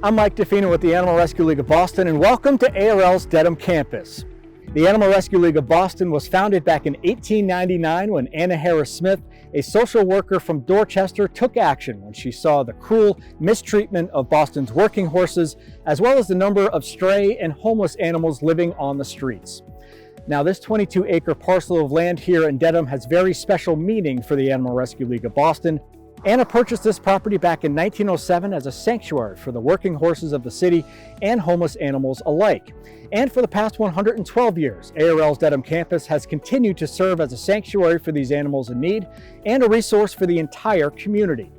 I'm Mike DeFino with the Animal Rescue League of Boston, and welcome to ARL's Dedham campus. The Animal Rescue League of Boston was founded back in 1899 when Anna Harris Smith, a social worker from Dorchester, took action when she saw the cruel mistreatment of Boston's working horses, as well as the number of stray and homeless animals living on the streets. Now, this 22-acre parcel of land here in Dedham has very special meaning for the Animal Rescue League of Boston. Anna purchased this property back in 1907 as a sanctuary for the working horses of the city and homeless animals alike. And for the past 112 years, ARL's Dedham campus has continued to serve as a sanctuary for these animals in need and a resource for the entire community.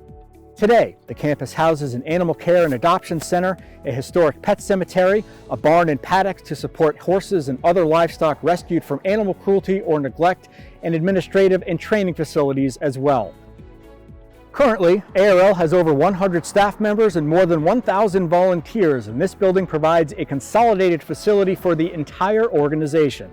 Today, the campus houses an animal care and adoption center, a historic pet cemetery, a barn and paddocks to support horses and other livestock rescued from animal cruelty or neglect, and administrative and training facilities as well. Currently, ARL has over 100 staff members and more than 1,000 volunteers, and this building provides a consolidated facility for the entire organization.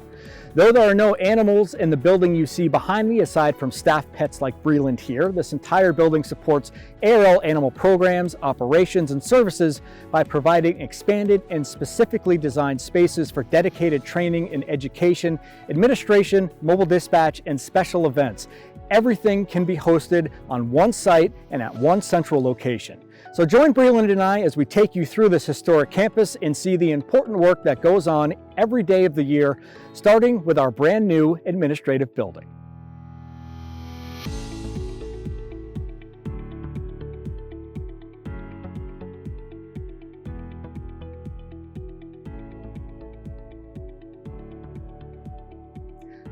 Though there are no animals in the building you see behind me, aside from staff pets like Breland here, this entire building supports ARL animal programs, operations, and services by providing expanded and specifically designed spaces for dedicated training and education, administration, mobile dispatch, and special events. Everything can be hosted on one site and at one central location. So join Breland and I as we take you through this historic campus and see the important work that goes on every day of the year, starting with our brand new administrative building.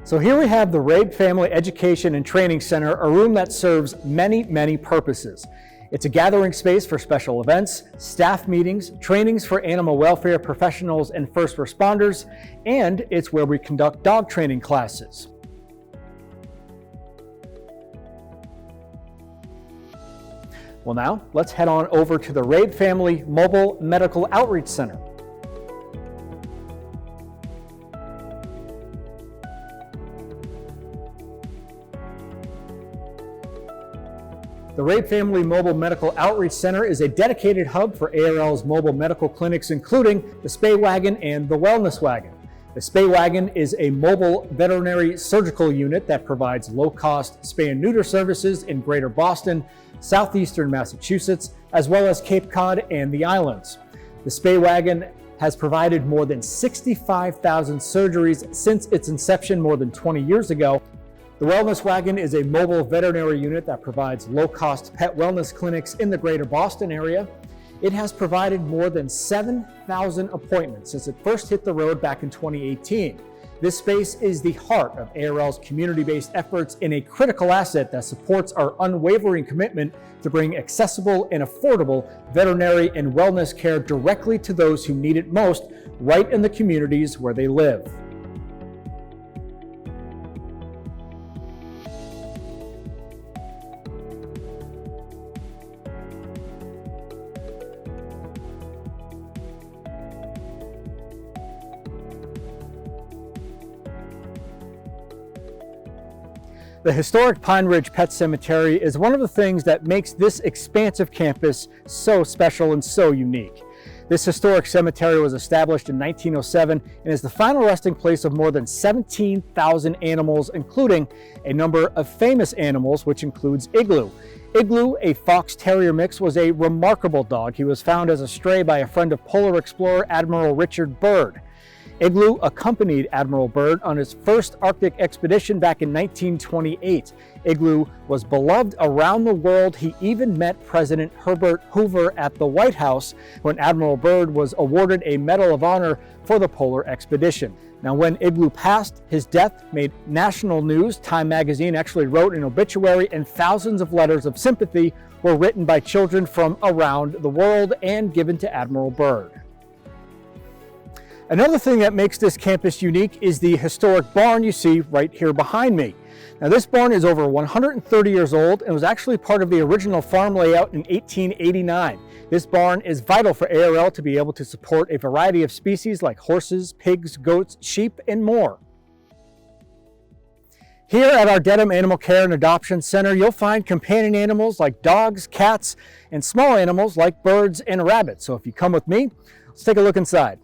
So here we have the Rabe Family Education and Training Center, a room that serves many purposes. It's a gathering space for special events, staff meetings, trainings for animal welfare professionals and first responders, and it's where we conduct dog training classes. Well, now let's head on over to the Rabe Family Mobile Medical Outreach Center. The Rabe Family Mobile Medical Outreach Center is a dedicated hub for ARL's mobile medical clinics, including the Spay Wagon and the Wellness Wagon. The Spay Wagon is a mobile veterinary surgical unit that provides low-cost spay and neuter services in Greater Boston, southeastern Massachusetts, as well as Cape Cod and the islands. The Spay Wagon has provided more than 65,000 surgeries since its inception more than 20 years ago. The Wellness Wagon is a mobile veterinary unit that provides low-cost pet wellness clinics in the Greater Boston area. It has provided more than 7,000 appointments since it first hit the road back in 2018. This space is the heart of ARL's community-based efforts and a critical asset that supports our unwavering commitment to bring accessible and affordable veterinary and wellness care directly to those who need it most, right in the communities where they live. The historic Pine Ridge Pet Cemetery is one of the things that makes this expansive campus so special and so unique. This historic cemetery was established in 1907 and is the final resting place of more than 17,000 animals, including a number of famous animals, which includes Igloo. Igloo, a fox terrier mix, was a remarkable dog. He was found as a stray by a friend of polar explorer Admiral Richard Byrd. Igloo accompanied Admiral Byrd on his first Arctic expedition back in 1928. Igloo was beloved around the world. He even met President Herbert Hoover at the White House when Admiral Byrd was awarded a Medal of Honor for the polar expedition. Now, when Igloo passed, his death made national news. Time magazine actually wrote an obituary, and thousands of letters of sympathy were written by children from around the world and given to Admiral Byrd. Another thing that makes this campus unique is the historic barn you see right here behind me. Now, this barn is over 130 years old and was actually part of the original farm layout in 1889. This barn is vital for ARL to be able to support a variety of species like horses, pigs, goats, sheep, and more. Here at our Dedham Animal Care and Adoption Center, you'll find companion animals like dogs, cats, and small animals like birds and rabbits. So if you come with me, let's take a look inside.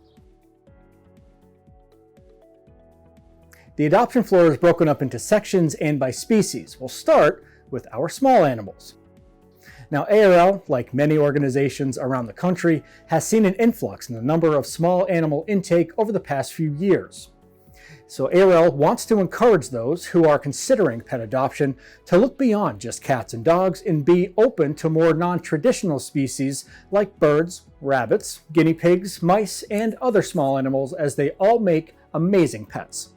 The adoption floor is broken up into sections and by species. We'll start with our small animals. Now, ARL, like many organizations around the country, has seen an influx in the number of small animal intake over the past few years. So ARL wants to encourage those who are considering pet adoption to look beyond just cats and dogs and be open to more non-traditional species like birds, rabbits, guinea pigs, mice, and other small animals, as they all make amazing pets.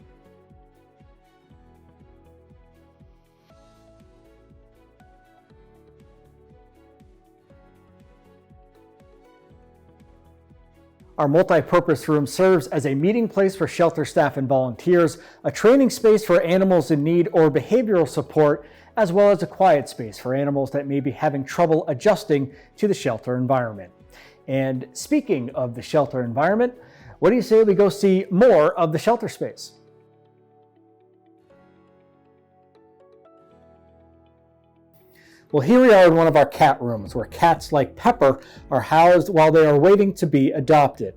Our multi-purpose room serves as a meeting place for shelter staff and volunteers, a training space for animals in need or behavioral support, as well as a quiet space for animals that may be having trouble adjusting to the shelter environment. And speaking of the shelter environment, what do you say we go see more of the shelter space? Well, here we are in one of our cat rooms where cats like Pepper are housed while they are waiting to be adopted.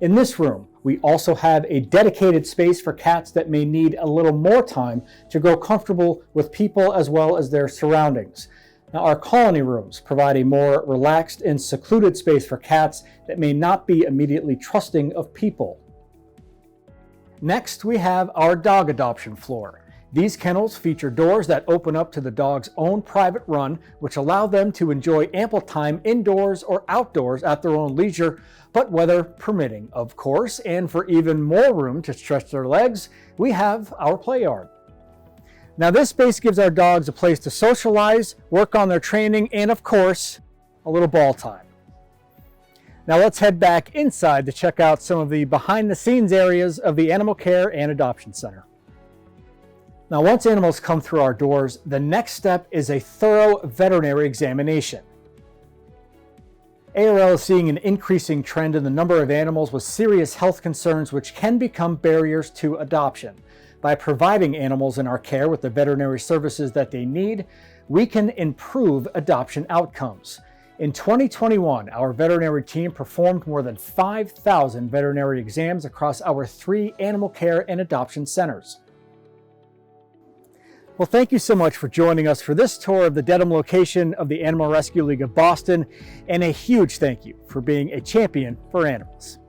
In this room, we also have a dedicated space for cats that may need a little more time to grow comfortable with people as well as their surroundings. Now, our colony rooms provide a more relaxed and secluded space for cats that may not be immediately trusting of people. Next, we have our dog adoption floor. These kennels feature doors that open up to the dog's own private run, which allow them to enjoy ample time indoors or outdoors at their own leisure, but weather permitting, of course. And for even more room to stretch their legs, we have our play yard. Now, this space gives our dogs a place to socialize, work on their training, and of course, a little ball time. Now let's head back inside to check out some of the behind-the-scenes areas of the Animal Care and Adoption Center. Now, once animals come through our doors, the next step is a thorough veterinary examination. ARL is seeing an increasing trend in the number of animals with serious health concerns, which can become barriers to adoption. By providing animals in our care with the veterinary services that they need, we can improve adoption outcomes. In 2021, our veterinary team performed more than 5,000 veterinary exams across our 3 animal care and adoption centers. Well, thank you so much for joining us for this tour of the Dedham location of the Animal Rescue League of Boston, and a huge thank you for being a champion for animals.